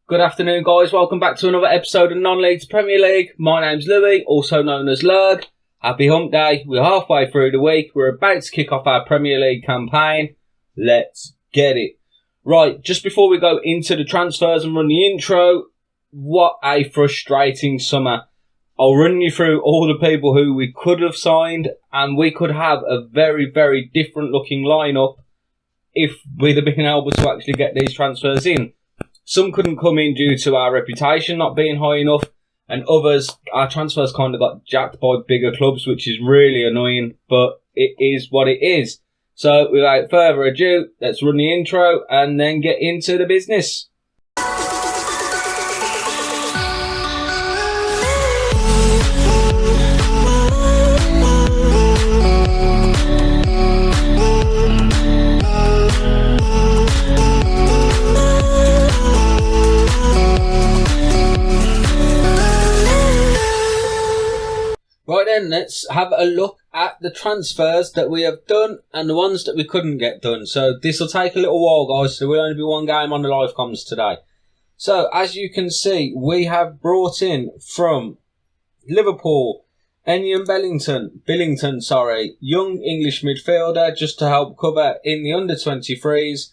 Good afternoon, guys. Welcome back to another episode of Non-Leagues Premier League. My name's Louis, also known as Lurg. Happy hump day. We're halfway through the week. We're about to kick off our Premier League campaign. Let's get it. Right, just before we go into the transfers and run the intro, what a frustrating summer. I'll run you through all the people who we could have signed, and we could have a very, very different looking lineup if we'd have been able to actually get these transfers in. Some couldn't come in due to our reputation not being high enough, and others, our transfers kind of got jacked by bigger clubs, which is really annoying, but it is what it is. So without further ado, let's run the intro and then get into the business. Right then, let's have a look at the transfers that we have done and the ones that we couldn't get done. So this will take a little while, guys, so there will only be one game on the live comms today. So as you can see, we have brought in from Liverpool, Enion Billington, young English midfielder, just to help cover in the under-23s.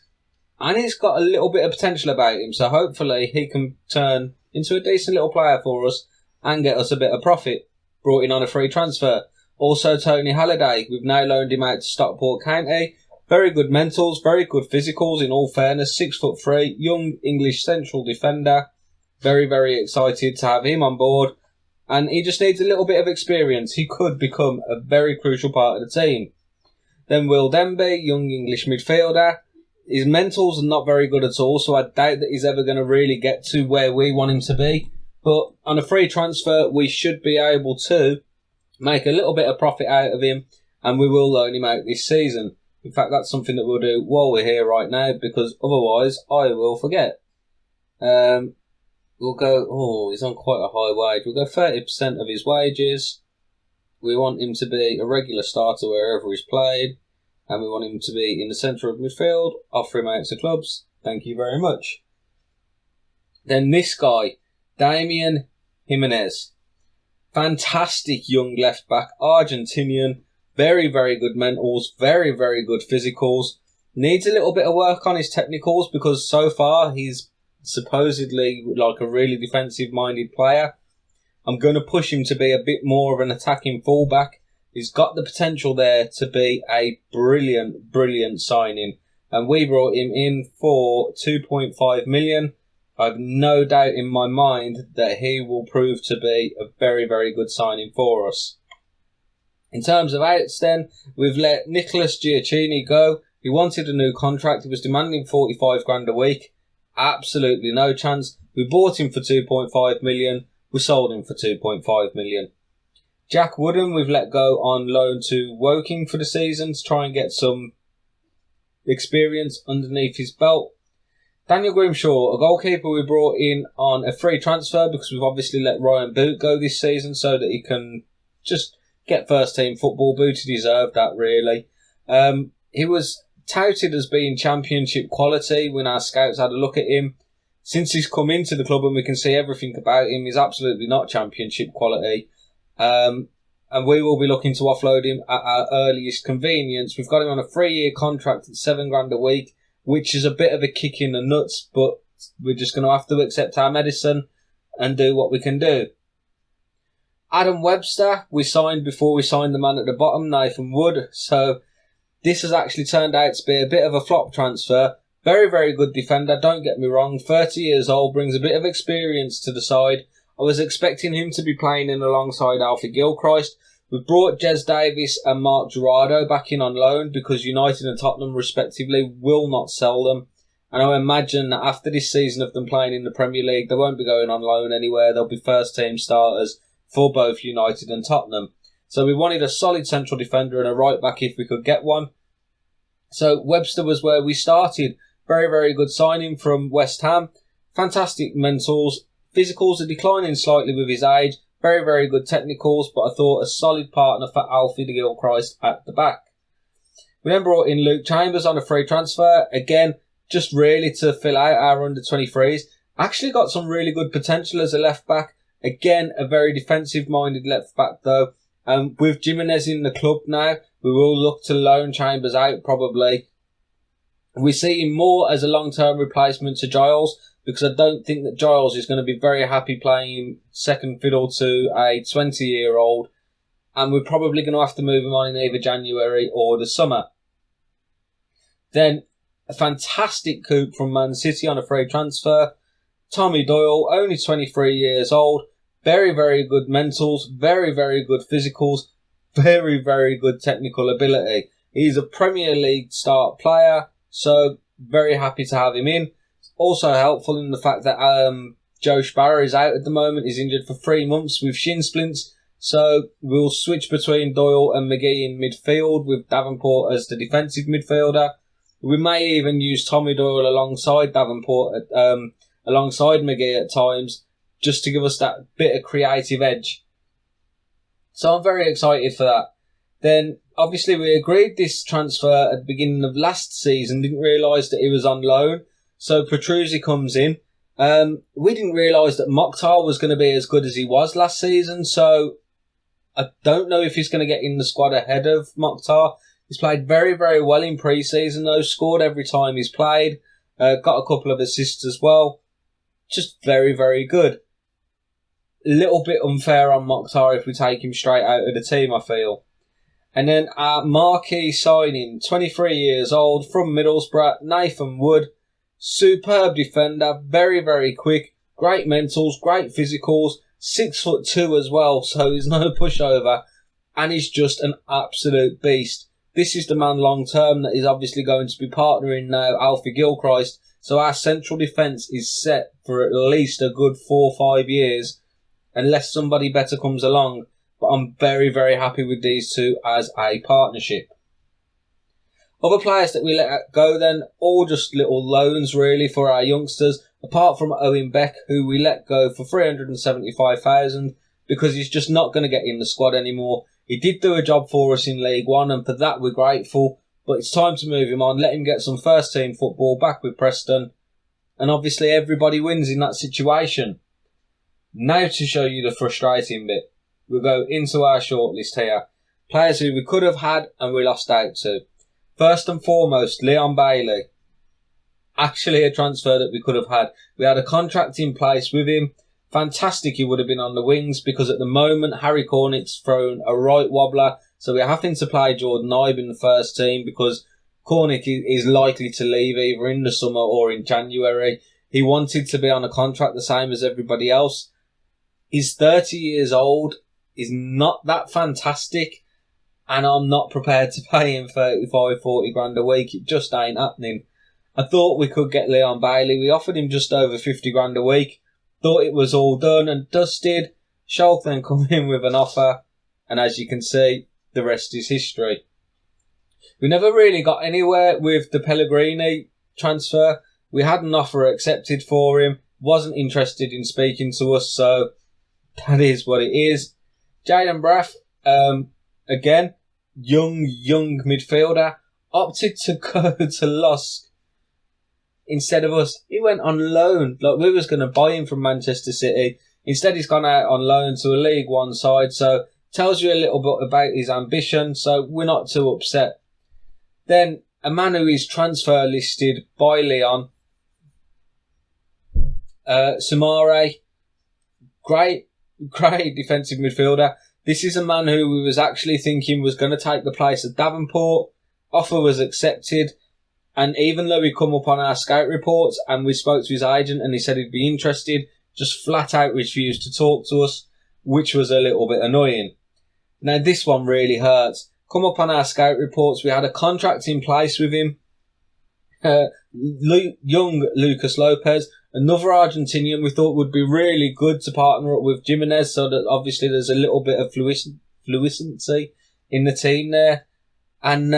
And he's got a little bit of potential about him, so hopefully he can turn into a decent little player for us and get us a bit of profit. Brought in on a free transfer. Also Tony Halliday, we've now loaned him out to Stockport County. Very good mentals, very good physicals in all fairness. 6'3", young English central defender. Very, very excited to have him on board. And he just needs a little bit of experience. He could become a very crucial part of the team. Then Will Denby, young English midfielder. His mentals are not very good at all, so I doubt that he's ever going to really get to where we want him to be. But on a free transfer, we should be able to make a little bit of profit out of him, and we will loan him out this season. In fact, that's something that we'll do while we're here right now, because otherwise I will forget. We'll go, he's on quite a high wage. We'll go 30% of his wages. We want him to be a regular starter wherever he's played, and we want him to be in the centre of midfield. Offer him out to clubs. Thank you very much. Then this guy, Damian Jimenez. Fantastic young left-back, Argentinian. Very, very good mentals, very, very good physicals. Needs a little bit of work on his technicals because so far he's supposedly like a really defensive-minded player. I'm going to push him to be a bit more of an attacking fullback. He's got the potential there to be a brilliant, brilliant signing. And we brought him in for 2.5 million. I've no doubt in my mind that he will prove to be a very, very good signing for us. In terms of outs then, we've let Nicholas Giacchini go. He wanted a new contract. He was demanding 45 grand a week. Absolutely no chance. We bought him for 2.5 million. We sold him for 2.5 million. Jack Wooden we've let go on loan to Woking for the season to try and get some experience underneath his belt. Daniel Grimshaw, a goalkeeper we brought in on a free transfer because we've obviously let Ryan Boot go this season so that he can just get first team football. Booty deserved that, really. He was touted as being championship quality when our scouts had a look at him. Since he's come into the club and we can see everything about him, he's absolutely not championship quality. And we will be looking to offload him at our earliest convenience. We've got him on a 3-year contract at 7 grand a week, which is a bit of a kick in the nuts, but we're just going to have to accept our medicine and do what we can do. Adam Webster, we signed before we signed the man at the bottom, Nathan Wood, so this has actually turned out to be a bit of a flop transfer. Very, very good defender, don't get me wrong, 30 years old, brings a bit of experience to the side. I was expecting him to be playing in alongside Alfie Gilchrist. We brought Jez Davis and Mark Gerardo back in on loan because United and Tottenham respectively will not sell them. And I imagine that after this season of them playing in the Premier League, they won't be going on loan anywhere. They'll be first team starters for both United and Tottenham. So we wanted a solid central defender and a right back if we could get one. So Webster was where we started. Very, very good signing from West Ham. Fantastic mentals. Physicals are declining slightly with his age. Very, very good technicals, but I thought a solid partner for Alfie Gilchrist at the back. We then brought in Luke Chambers on a free transfer. Again, just really to fill out our under-23s. Actually got some really good potential as a left back. Again, a very defensive-minded left back though. With Jimenez in the club now, we will look to loan Chambers out probably. We see him more as a long-term replacement to Giles, because I don't think that Giles is going to be very happy playing second fiddle to a 20-year-old, and we're probably going to have to move him on in either January or the summer. Then, a fantastic coup from Man City on a free transfer. Tommy Doyle, only 23 years old, very, very good mentals, very, very good physicals, very, very good technical ability. He's a Premier League start player, so very happy to have him in. Also helpful in the fact that Joe Sparrow is out at the moment. He's injured for 3 months with shin splints. So we'll switch between Doyle and McGee in midfield with Davenport as the defensive midfielder. We may even use Tommy Doyle alongside Davenport, alongside McGee at times, just to give us that bit of creative edge. So I'm very excited for that. Then, obviously, we agreed this transfer at the beginning of last season, didn't realise that he was on loan. So Petruzzi comes in. We didn't realise that Mokhtar was going to be as good as he was last season, so I don't know if he's going to get in the squad ahead of Mokhtar. He's played very, very well in pre-season though, scored every time he's played, got a couple of assists as well. Just very, very good. A little bit unfair on Mokhtar if we take him straight out of the team, I feel. And then our marquee signing, 23 years old, from Middlesbrough, Nathan Wood. Superb defender, very, very quick, great mentals, great physicals, 6'2" as well, so he's no pushover, and he's just an absolute beast. This is the man long term that is obviously going to be partnering now Alfie Gilchrist, so our central defence is set for at least a good 4 or 5 years, unless somebody better comes along. But I'm very, very happy with these two as a partnership. Other players that we let go then, all just little loans really for our youngsters, apart from Owen Beck, who we let go for $375,000 because he's just not going to get in the squad anymore. He did do a job for us in League One, and for that we're grateful, but it's time to move him on, let him get some first team football back with Preston, and obviously everybody wins in that situation. Now to show you the frustrating bit, we'll go into our shortlist here. Players who we could have had and we lost out to. First and foremost, Leon Bailey. Actually a transfer that we could have had. We had a contract in place with him. Fantastic he would have been on the wings, because at the moment Harry Cornick's thrown a right wobbler, so we're having to play Jordan Ibe in the first team because Cornick is likely to leave either in the summer or in January. He wanted to be on a contract the same as everybody else. He's 30 years old. He's not that fantastic, and I'm not prepared to pay him 35, 40 grand a week. It just ain't happening. I thought we could get Leon Bailey. We offered him just over 50 grand a week. Thought it was all done and dusted. Schalke then come in with an offer, and as you can see, the rest is history. We never really got anywhere with the Pellegrini transfer. We had an offer accepted for him. Wasn't interested in speaking to us, so that is what it is. Jayden Braff, again, young midfielder, opted to go to LOSC instead of us. He went on loan. Like, we was going to buy him from Manchester City. Instead, he's gone out on loan to a League One side, so tells you a little bit about his ambition, so we're not too upset. Then, a man who is transfer listed by Leon, Samare, great defensive midfielder. This is a man who we was actually thinking was going to take the place of Davenport. Offer was accepted, and even though we come up on our scout reports and we spoke to his agent and he said he'd be interested, just flat out refused to talk to us, which was a little bit annoying. Now this one really hurts. Come up on our scout reports, we had a contract in place with him. Young Lucas Lopez, another Argentinian we thought would be really good to partner up with Jimenez, so that obviously there's a little bit of fluency in the team there. And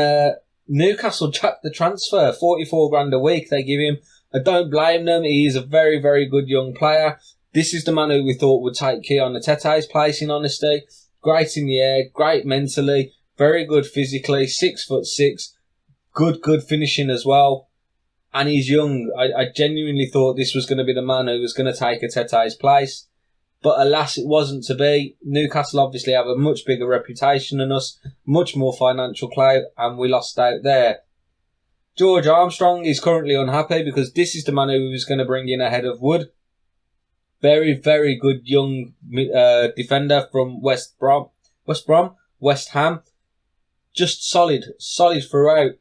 Newcastle jacked the transfer, 44 grand a week they give him. I don't blame them, he is a very, very good young player. This is the man who we thought would take Keon Tete's place, in honesty. Great in the air, great mentally, very good physically, 6'6", good finishing as well. and he's young. I genuinely thought this was going to be the man who was going to take Tete's place. But alas, it wasn't to be. Newcastle obviously have a much bigger reputation than us, much more financial clout, and we lost out there. George Armstrong is currently unhappy because this is the man who was going to bring in ahead of Wood. Very, very good young defender from West Ham. Just solid throughout.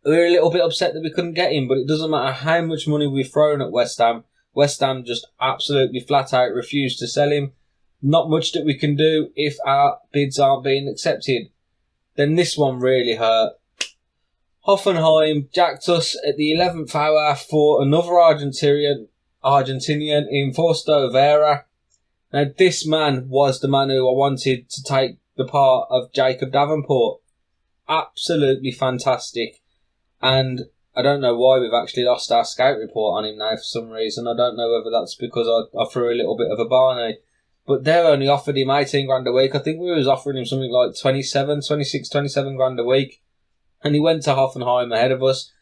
We were a little bit upset that we couldn't get him, but it doesn't matter how much money we've thrown at West Ham. West Ham just absolutely flat out refused to sell him. Not much that we can do if our bids aren't being accepted. Then this one really hurt. Hoffenheim jacked us at the 11th hour for another Argentinian in Fausto Vera. Now this man was the man who I wanted to take the part of Jacob Davenport. Absolutely fantastic. And I don't know why we've actually lost our scout report on him now for some reason. I don't know whether that's because I threw a little bit of a Barney. But they only offered him 18 grand a week. I think we was offering him something like 27 grand a week. And he went to Hoffenheim ahead of us.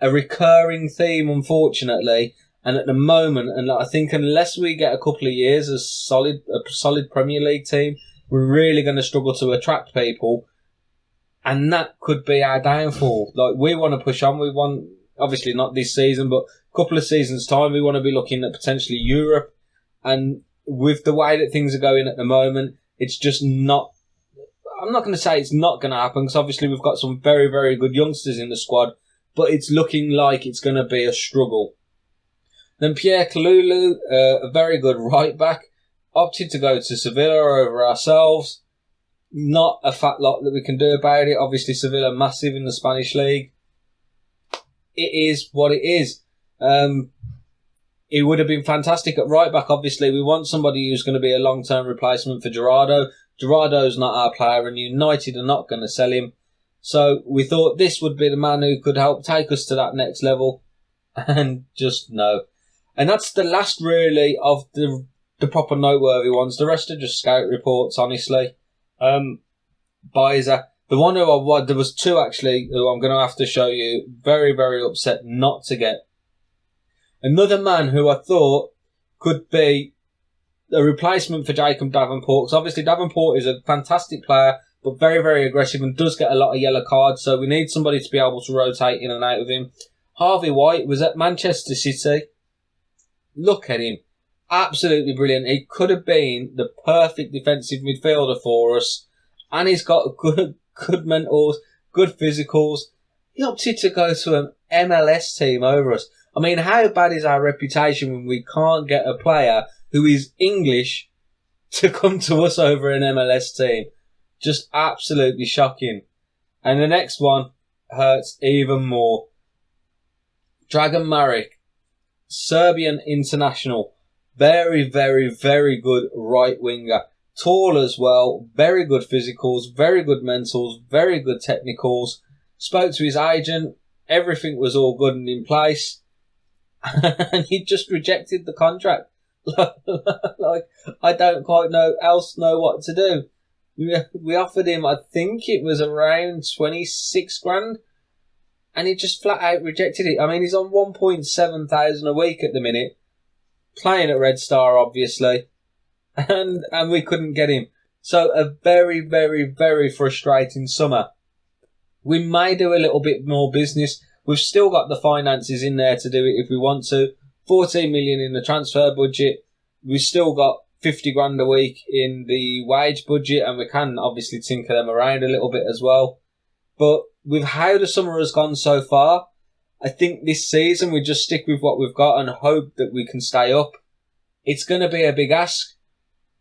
A recurring theme, unfortunately. And at the moment, and I think unless we get a couple of years as a solid Premier League team, we're really going to struggle to attract people. And that could be our downfall. Like, we want to push on. We want, obviously not this season, but a couple of seasons' time, we want to be looking at potentially Europe. And with the way that things are going at the moment, it's just not... I'm not going to say it's not going to happen, because obviously we've got some very, very good youngsters in the squad, but it's looking like it's going to be a struggle. Then Pierre Kalulu, a very good right-back, opted to go to Sevilla over ourselves. Not a fat lot that we can do about it. Obviously, Sevilla massive in the Spanish league. It is what it is. It would have been fantastic at right back. Obviously, we want somebody who's going to be a long-term replacement for Gerardo. Gerardo's not our player, and United are not going to sell him. So we thought this would be the man who could help take us to that next level, and just no. And that's the last really of the proper noteworthy ones. The rest are just scout reports, honestly. Bizer, the one who there was two actually who I'm going to have to show you. Very, very upset not to get. Another man who I thought could be a replacement for Jacob Davenport. Because obviously Davenport is a fantastic player, but very, very aggressive and does get a lot of yellow cards. So we need somebody to be able to rotate in and out of him. Harvey White was at Manchester City. Look at him. Absolutely brilliant. He could have been the perfect defensive midfielder for us. And he's got good mentals, good physicals. He opted to go to an MLS team over us. I mean, how bad is our reputation when we can't get a player who is English to come to us over an MLS team? Just absolutely shocking. And the next one hurts even more. Dragan Maric, Serbian international. Very, very, very good right winger. Tall as well. Very good physicals. Very good mentals. Very good technicals. Spoke to his agent. Everything was all good and in place. And he just rejected the contract. Like, I don't quite know what to do. We offered him, I think it was around 26 grand. And he just flat out rejected it. I mean, he's on 1.7 thousand a week at the minute. Playing at Red Star, obviously. And we couldn't get him. So a very, very, very frustrating summer. We may do a little bit more business. We've still got the finances in there to do it if we want to. 14 million in the transfer budget. We've still got 50 grand a week in the wage budget, and we can obviously tinker them around a little bit as well. But with how the summer has gone so far, I think this season we just stick with what we've got and hope that we can stay up. It's going to be a big ask,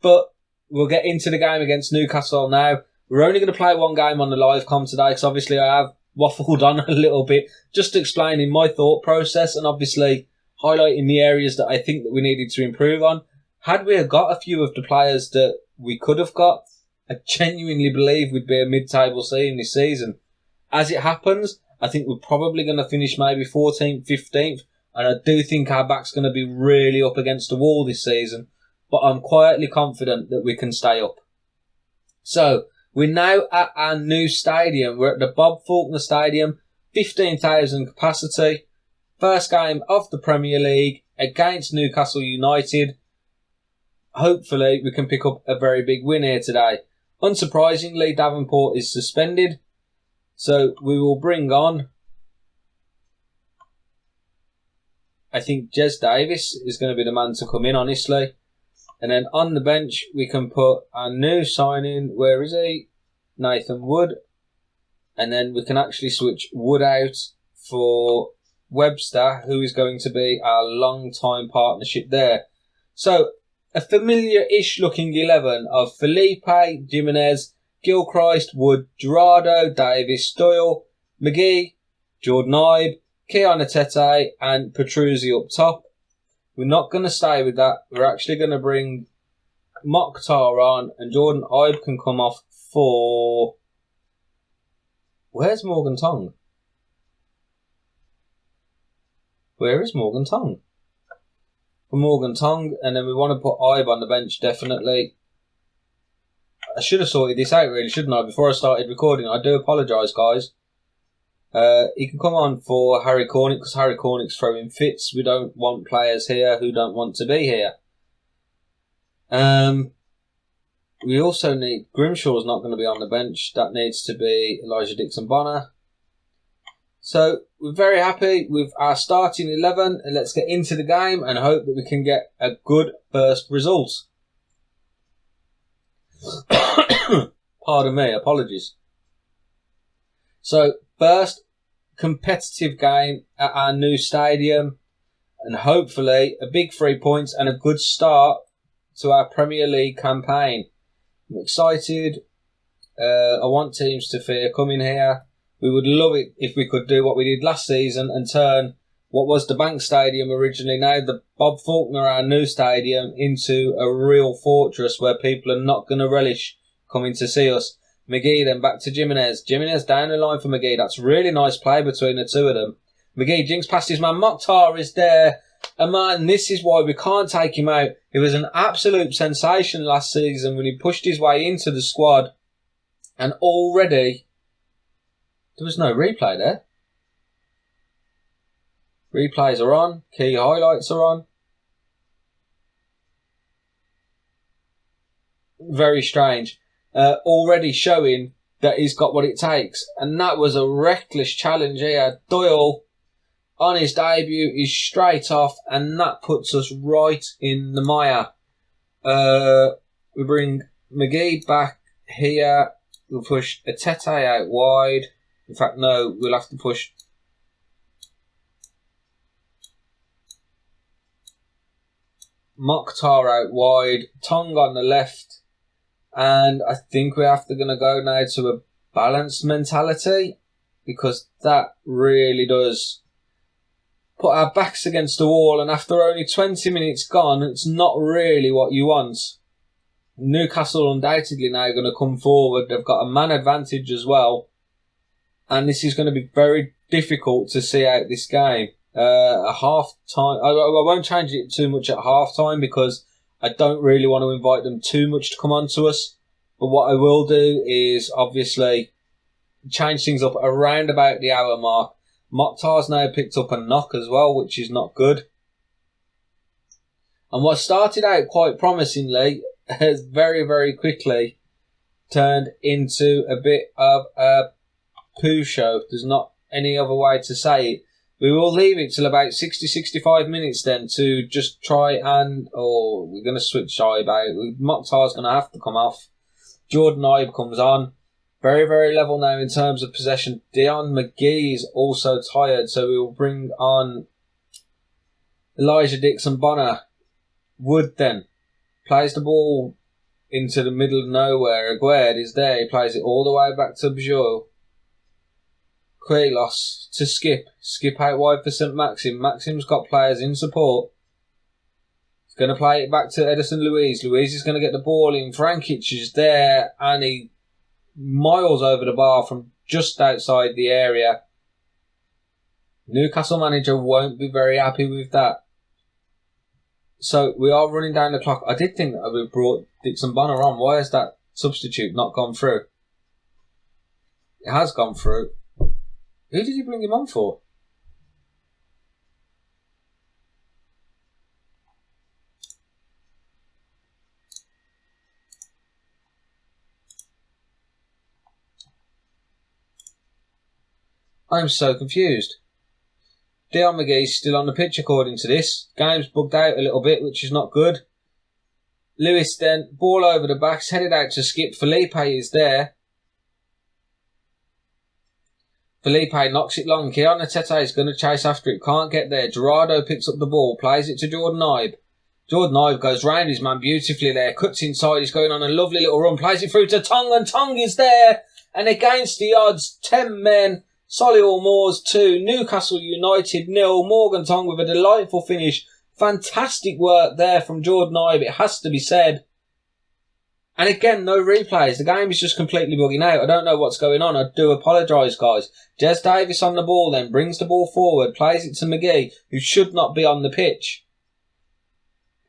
but we'll get into the game against Newcastle now. We're only going to play one game on the live com today because obviously I have waffled on a little bit, just explaining my thought process and obviously highlighting the areas that I think that we needed to improve on. Had we got a few of the players that we could have got, I genuinely believe we'd be a mid-table team this season. As it happens, I think we're probably going to finish maybe 14th, 15th, and I do think our back's going to be really up against the wall this season, but I'm quietly confident that we can stay up. So, we're now at our new stadium. We're at the Bob Faulkner Stadium. 15,000 capacity. First game of the Premier League against Newcastle United. Hopefully we can pick up a very big win here today. Unsurprisingly, Davenport is suspended. So we will bring on, I think Jez Davis is going to be the man to come in, honestly. And then on the bench, we can put our new signing, where is he? Nathan Wood. And then we can actually switch Wood out for Webster, who is going to be our long-time partnership there. So, a familiar-ish looking 11 of Felipe, Jimenez, Gilchrist, Wood, Gerardo, Davis, Doyle, McGee, Jordan Ibe, Keanu Tete and Petruzzi up top. We're not going to stay with that. We're actually going to bring Mokhtar on, and Jordan Ibe can come off for... Where's Morgan Tong? Where is Morgan Tong? For Morgan Tong, and then we want to put Ibe on the bench, definitely. I should have sorted this out, really, shouldn't I, before I started recording? I do apologise, guys. He can come on for Harry Cornick, because Harry Cornick's throwing fits. We don't want players here who don't want to be here. We also need... Grimshaw's not going to be on the bench. That needs to be Elijah Dixon-Bonner. So, we're very happy with our starting 11, and let's get into the game and hope that we can get a good first result. Pardon me, apologies. So, first competitive game at our new stadium, and hopefully a big 3 points and a good start to our Premier League campaign. I'm excited. I want teams to fear coming here. We would love it if we could do what we did last season and turn what was the Bank Stadium originally, now the Bob Faulkner, our new stadium, into a real fortress where people are not going to relish coming to see us. McGee then back to Jimenez. Jimenez down the line for McGee. That's really nice play between the two of them. McGee jinks past his man. Mokhtar is there. And man, this is why we can't take him out. It was an absolute sensation last season when he pushed his way into the squad. And already, there was no replay there. Replays are on. Key highlights are on. Very strange. Already showing that he's got what it takes. And that was a reckless challenge here. Doyle, on his debut, is straight off, and that puts us right in the mire. We bring McGee back here. We'll push Atete out wide. In fact, no, we'll have to push Mokhtar out wide. Tong on the left. And I think we have to go now to a balanced mentality, because that really does put our backs against the wall, and after only 20 minutes gone, it's not really what you want. Newcastle undoubtedly now going to come forward. They've got a man advantage as well, and this is going to be very difficult to see out this game. A half time, I won't change it too much at half time because I don't really want to invite them too much to come on to us. But what I will do is obviously change things up around about the hour mark. Mokhtar's now picked up a knock as well, which is not good. And what started out quite promisingly has very, very quickly turned into a bit of a poo show. There's not any other way to say it. We will leave it till about 60-65 minutes then to just try and... Oh, we're going to switch Ibe out. Mokhtar's going to have to come off. Jordan Ibe comes on. Very, very level now in terms of possession. Dion McGee is also tired, so we will bring on Elijah Dixon-Bonner. Wood then plays the ball into the middle of nowhere. Aguerd is there. He plays it all the way back to Bjou. Quaylos to Skip. Skip out wide for St. Maxim. Maxim's got players in support. He's going to play it back to Edison Luiz. Luiz is going to get the ball in. Frankic is there, and he miles over the bar from just outside the area. Newcastle manager won't be very happy with that. So we are running down the clock. I did think that we brought Dixon-Bonner on. Why has that substitute not gone through? It has gone through. Who did he bring him on for? I'm so confused. Dion McGee's still on the pitch according to this. Game's bugged out a little bit, which is not good. Lewis then, ball over the backs, headed out to skip. Felipe is there. Felipe knocks it long. Keanu Tete is going to chase after it. Can't get there. Gerardo picks up the ball. Plays it to Jordan Ibe. Jordan Ibe goes round his man beautifully there. Cuts inside. He's going on a lovely little run. Plays it through to Tong. And Tong is there. And against the odds, 10 men. Solihull Moors 2. Newcastle United 0. Morgan Tong with a delightful finish. Fantastic work there from Jordan Ibe. It has to be said. And again, no replays. The game is just completely bugging out. I don't know what's going on. I do apologise, guys. Jez Davis on the ball then. Brings the ball forward. Plays it to McGee, who should not be on the pitch.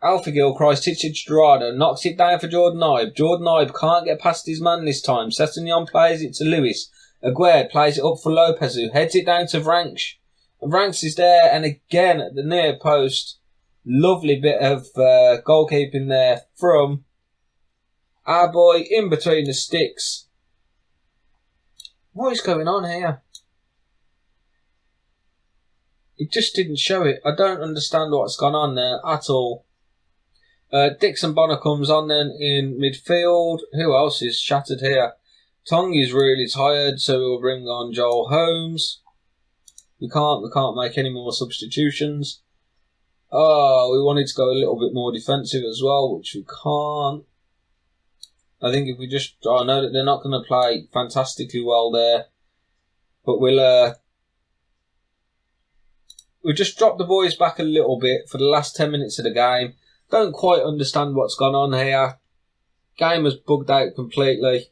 Alfie Gilchrist hits it to Gerardo. Knocks it down for Jordan Ibe. Jordan Ibe can't get past his man this time. Sessegnon plays it to Lewis. Aguirre plays it up for Lopez, who heads it down to Vranks. Vranks is there, and again at the near post. Lovely bit of goalkeeping there from our boy in between the sticks. What is going on here? It just didn't show it. I don't understand what's gone on there at all. Dixon Bonner comes on then in midfield. Who else is shattered here? Tong is really tired, so we'll bring on Joel Holmes. We can't make any more substitutions. Oh, we wanted to go a little bit more defensive as well, which we can't. I think if we just... I know that they're not going to play fantastically well there. But we'll just drop the boys back a little bit for the last 10 minutes of the game. Don't quite understand what's gone on here. Game has bugged out completely.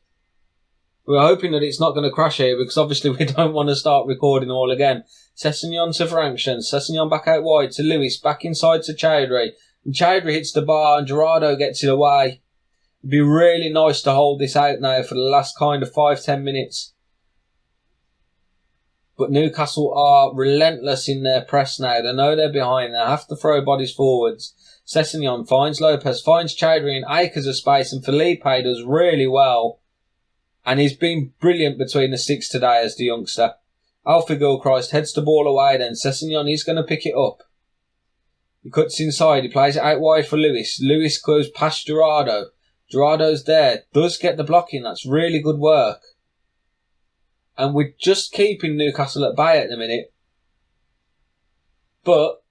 We're hoping that it's not going to crash here because obviously we don't want to start recording all again. Sessegnon to Frankston. Sessegnon back out wide to Lewis. Back inside to Chowdhury. And Chowdhury hits the bar and Gerardo gets it away. It'd be really nice to hold this out now for the last kind of 5-10 minutes. But Newcastle are relentless in their press now. They know they're behind. They have to throw bodies forwards. Sessegnon finds Lopez, finds Chowdhury in acres of space, and Felipe does really well. And he's been brilliant between the sticks today as the youngster. Alfie Gilchrist heads the ball away then. Sessegnon is going to pick it up. He cuts inside. He plays it out wide for Lewis. Lewis goes past Gerardo. Gerardo's there. Does get the blocking. That's really good work. And we're just keeping Newcastle at bay at the minute. But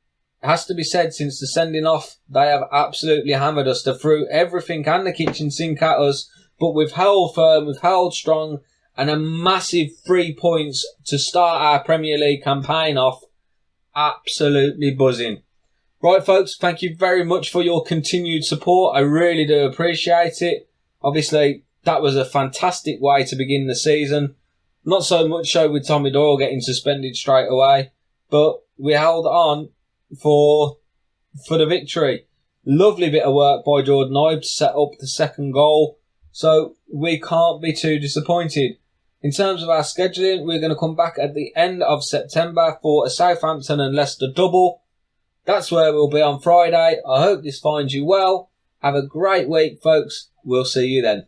it has to be said, since the sending off, they have absolutely hammered us. They threw everything and the kitchen sink at us. But we've held firm, we've held strong, and a massive 3 points to start our Premier League campaign off. Absolutely buzzing. Right, folks, thank you very much for your continued support. I really do appreciate it. Obviously, that was a fantastic way to begin the season. Not so much so with Tommy Doyle getting suspended straight away, but we held on for the victory. Lovely bit of work by Jordan Ibe to set up the second goal. So we can't be too disappointed. In terms of our scheduling, we're going to come back at the end of September for a Southampton and Leicester double. That's where we'll be on Friday. I hope this finds you well. Have a great week, folks. We'll see you then.